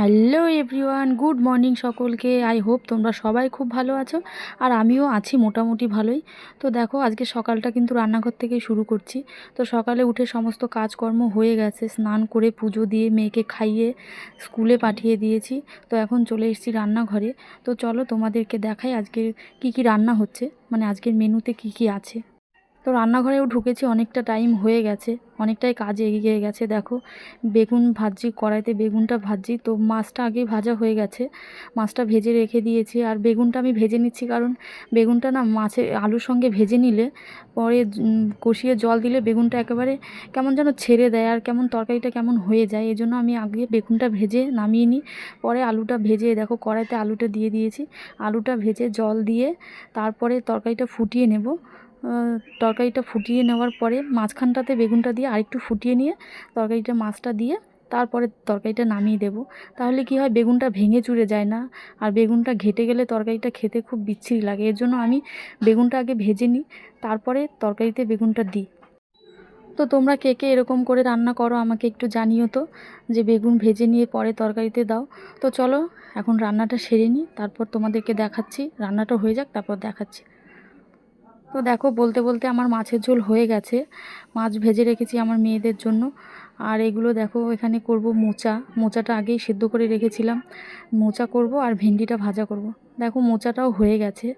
Hello everyone, good morning সকলকে। I hope তোমরা সবাই খুব ভালো আছো, আর আমিও আছি মোটামুটি ভালোই। তো দেখো, আজকে সকালটা কিন্তু রান্নাঘর থেকে শুরু করছি। তো সকালে উঠে সমস্ত কাজকর্ম হয়ে গেছে, স্নান করে পুজো দিয়ে মেয়েকে খাইয়ে স্কুলে পাঠিয়ে দিয়েছি। তো এখন চলে এসেছি রান্নাঘরে। তো চলো তোমাদেরকে দেখাই আজকে কি কি রান্না হচ্ছে, মানে আজকের মেনুতে কি কি আছে। তো রান্নাঘরেও ঢুকেছি, অনেকটা টাইম হয়ে গেছে, অনেকটাই কাজ এগিয়ে গেছে। দেখো, বেগুন ভাজছি, কড়াইতে বেগুনটা ভাজছি। তো মাছটা আগেই ভাজা হয়ে গেছে, মাছটা ভেজে রেখে দিয়েছি। আর বেগুনটা আমি ভেজে নিচ্ছি, কারণ বেগুনটা না মাছের আলুর সঙ্গে ভেজে নিলে পরে কষিয়ে জল দিলে বেগুনটা একেবারে কেমন যেন ছেড়ে দেয়, আর কেমন তরকারিটা কেমন হয়ে যায়। এই জন্য আমি আগে বেগুনটা ভেজে নামিয়ে নিই, পরে আলুটা ভেজে দেখো কড়াইতে আলুটা দিয়ে দিয়েছি। আলুটা ভেজে জল দিয়ে তারপরে তরকারিটা ফুটিয়ে নেব। তরকারিটা ফুটিয়ে নেওয়ার পরে মাঝখানটাতে বেগুনটা দিয়ে আরেকটু ফুটিয়ে নিয়ে তরকারিটা মাছটা দিয়ে তারপরে তরকারিটা নামিয়ে দেব। তাহলে কি হয়, বেগুনটা ভেঙে চুরে যায় না, আর বেগুনটা ঘেটে গেলে তরকারিটা খেতে খুব বিচ্ছিরি লাগে। এর জন্য আমি বেগুনটা আগে ভেজে নিই, তারপরে তরকারিতে বেগুনটা দিই। তো তোমরা কে কে এরকম করে রান্না করো আমাকে একটু জানিও তো, যে বেগুন ভেজে নিয়ে পরে তরকারিতে দাও। তো চলো এখন রান্নাটা সেরে নিই, তারপর তোমাদেরকে দেখাচ্ছি। রান্নাটা হয়ে যাক, তারপর দেখাচ্ছি। তো দেখো, বলতে বলতে আমার মাছের ঝোল হয়ে গেছে। মাছ ভেজে রেখেছি আমার মেয়েদের জন্য। আর এগুলো দেখো, এখানে করব মোচা। মোচাটা আগেই সেদ্ধ করে রেখেছিলাম, মোচা করব আর ভেন্ডিটা ভাজা করব। দেখো মোচাটাও হয়ে গেছে,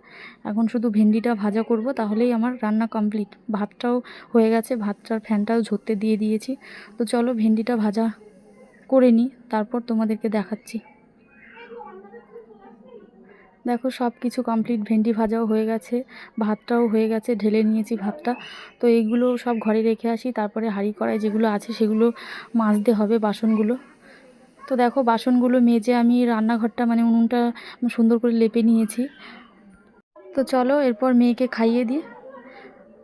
এখন শুধু ভেন্ডিটা ভাজা করব, তাহলেই আমার রান্না কমপ্লিট। ভাতটাও হয়ে গেছে, ভাতটার ফ্যানটাও ঝরতে দিয়ে দিয়েছি। তো চলো ভেন্ডিটা ভাজা করে নিই, তারপর তোমাদেরকে দেখাচ্ছি। দেখো সব কিছু কমপ্লিট, ভেন্ডি ভাজাও হয়ে গেছে, ভাতটাও হয়ে গেছে, ঢেলে নিয়েছি ভাতটা। তো এইগুলো সব ঘরে রেখে আসি, তারপরে হাঁড়ি কড়াই যেগুলো আছে সেগুলো মাজতে হবে, বাসনগুলো। তো দেখো বাসনগুলো মেজে আমি রান্নাঘরটা মানে উনুনটা সুন্দর করে লেপে নিয়েছি। তো চলো এরপর মেয়েকে খাইয়ে দিই।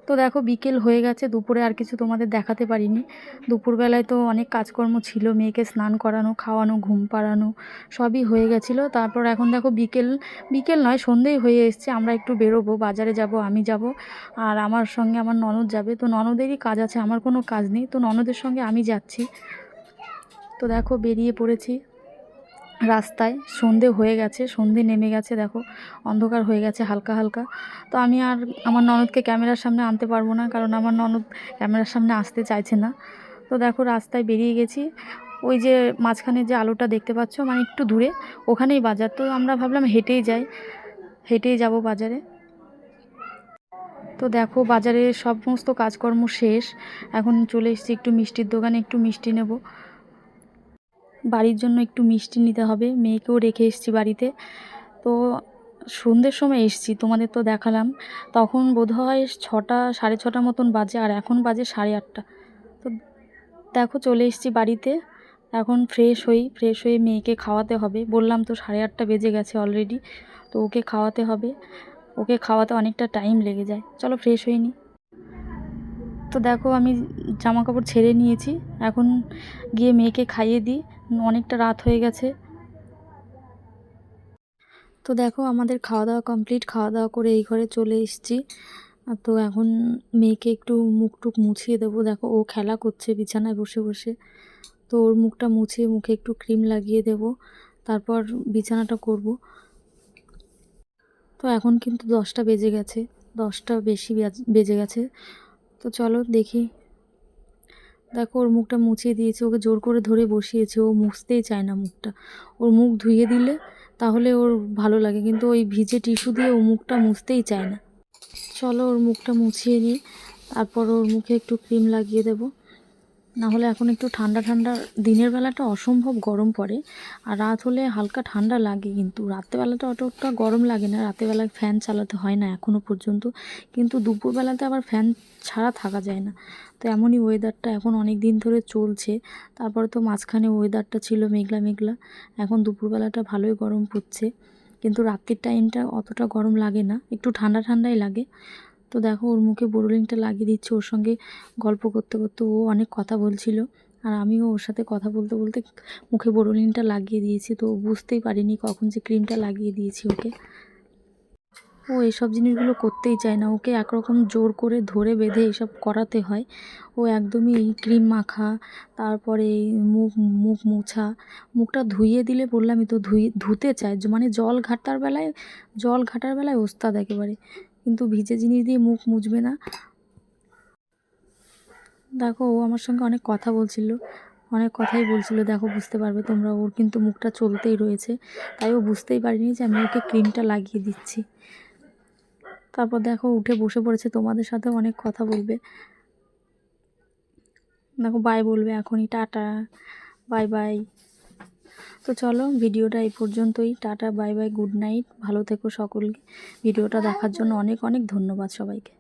তো দেখো বিকেল হয়ে গেছে, দুপুরে আর কিছু তোমাদের দেখাতে পারিনি। দুপুরবেলায় তো অনেক কাজকর্ম ছিল, মেয়েকে স্নান করানো, খাওয়ানো, ঘুম পাড়ানো সবই হয়ে গেছিলো। তারপর এখন দেখো বিকেল, বিকেল নয় সন্ধেই হয়ে এসছে। আমরা একটু বেরোবো, বাজারে যাব, আমি যাব, আর আমার সঙ্গে আমার ননদ যাবে। তো ননদেরই কাজ আছে, আমার কোনো কাজ নেই, তো ননদের সঙ্গে আমি যাচ্ছি। তো দেখো বেরিয়ে পড়েছি রাস্তায়। সন্ধে হয়ে গেছে, সন্ধে নেমে গেছে, দেখো অন্ধকার হয়ে গেছে হালকা হালকা। তো আমি আর আমার ননদকে ক্যামেরার সামনে আনতে পারবো না, কারণ আমার ননদ ক্যামেরার সামনে আসতে চাইছে না। তো দেখো রাস্তায় বেরিয়ে গেছি, ওই যে মাঝখানে যে আলোটা দেখতে পাচ্ছ, মানে একটু দূরে ওখানেই বাজার। তো আমরা ভাবলাম হেঁটেই যাই, হেঁটেই যাব বাজারে। তো দেখো বাজারে সমস্ত কাজকর্ম শেষ, এখন চলে এসেছি একটু মিষ্টির দোকানে, একটু মিষ্টি নেব। বাড়ির জন্য একটু মিষ্টি নিতে হবে, মেয়েকেও রেখে এসেছি বাড়িতে। তো সন্ধ্যের সময় এসেছি, তোমাদের তো দেখালাম, তখন বোধহয় 6টা 6:30 মতন বাজে, আর এখন বাজে 8:30। তো দেখো চলে এসেছি বাড়িতে। এখন ফ্রেশ হই, ফ্রেশ হয়ে মেয়েকে খাওয়াতে হবে। বললাম তো 8:30 বেজে গেছে অলরেডি, তো ওকে খাওয়াতে হবে। ওকে খাওয়াতে অনেকটা টাইম লেগে যায়। চলো ফ্রেশ হয়ে নিই। তো দেখো আমি জামা কাপড় ছেড়ে নিয়েছি, এখন গিয়ে মেয়েকে খাইয়ে দিই, অনেকটা রাত হয়ে গেছে। তো দেখো আমাদের খাওয়া দাওয়া কমপ্লিট, খাওয়া দাওয়া করে এই ঘরে চলে এসেছি। তো এখন মেয়েকে একটু মুখ টুক মুছিয়ে দেবো। দেখো ও খেলা করছে বিছানায় বসে বসে, তো ওর মুখটা মুছিয়ে মুখে একটু ক্রিম লাগিয়ে দেব, তারপর বিছানাটা করব। তো এখন কিন্তু 10টা বেজে গেছে, 10টা বেশি বেজে গেছে। তো চলো দেখি। দেখো ওর মুখটা মুছিয়ে দিয়েছে, ওকে জোর করে ধরে বসিয়েছে, ও মুছতেই চায় না মুখটা। ওর মুখ ধুয়ে দিলে তাহলে ওর ভালো লাগে, কিন্তু ওই ভিজে টিস্যু দিয়ে ও মুখটা মুছতেই চায় না। চলো ওর মুখটা মুছিয়ে নিই, তারপর ওর মুখে একটু ক্রিম লাগিয়ে দেব। না হলে এখন একটু ঠান্ডা ঠান্ডা, দিনের বেলাটা অসম্ভব গরম পড়ে, আর রাত হলে হালকা ঠান্ডা লাগে, কিন্তু রাত্রেবেলাটা অতটা গরম লাগে না। রাতেরবেলায় ফ্যান চালাতে হয় না এখনও পর্যন্ত, কিন্তু দুপুরবেলাতে আবার ফ্যান ছাড়া থাকা যায় না। তো এমনই ওয়েদারটা এখন অনেক দিন ধরে চলছে। তারপরে তো মাঝখানে ওয়েদারটা ছিল মেঘলা মেঘলা, এখন দুপুরবেলাটা ভালোই গরম পড়ছে, কিন্তু রাত্রির টাইমটা অতটা গরম লাগে না, একটু ঠান্ডা ঠান্ডাই লাগে। তো দেখো ওর মুখে বোরোলিনটা লাগিয়ে দিচ্ছে, ওর সঙ্গে গল্প করতে করতে ও অনেক কথা বলছিল, আর আমিও ওর সাথে কথা বলতে বলতে মুখে বোরোলিনটা লাগিয়ে দিয়েছি। তো বুঝতেই পারিনি কখন যে ক্রিমটা লাগিয়ে দিয়েছি ওকে। ও এসব জিনিসগুলো করতেই চায় না, ওকে একরকম জোর করে ধরে বেঁধে এসব করাতে হয়। ও একদমই এই ক্রিম মাখা, তারপরে এই মুখ মোছা, মুখটা ধুইয়ে দিলে বললামই তো ধুতে চায়, মানে জল ঘাটার বেলায় ওস্তাদ একেবারে, কিন্তু ভিজে জিনিস দিয়ে মুখ মুছবে না। দেখো ও আমার সঙ্গে অনেক কথা বলছিল, অনেক কথাই বলছিল, দেখো বুঝতে পারবে তোমরা, ওর কিন্তু মুখটা চলতেই রয়েছে, তাই ও বুঝতেই পারিনি যে আমি ওকে ক্রিমটা লাগিয়ে দিচ্ছি। তারপর দেখো উঠে বসে পড়েছে, তোমাদের সাথেও অনেক কথা বলবে। দেখো বাই বলবে এখনই, টাটা, বাই বাই। তো চলো ভিডিওটা এই পর্যন্তই, tata bye bye, good night, ভালো থেকো সকলকে। ভিডিওটা দেখার জন্য অনেক অনেক ধন্যবাদ সবাইকে।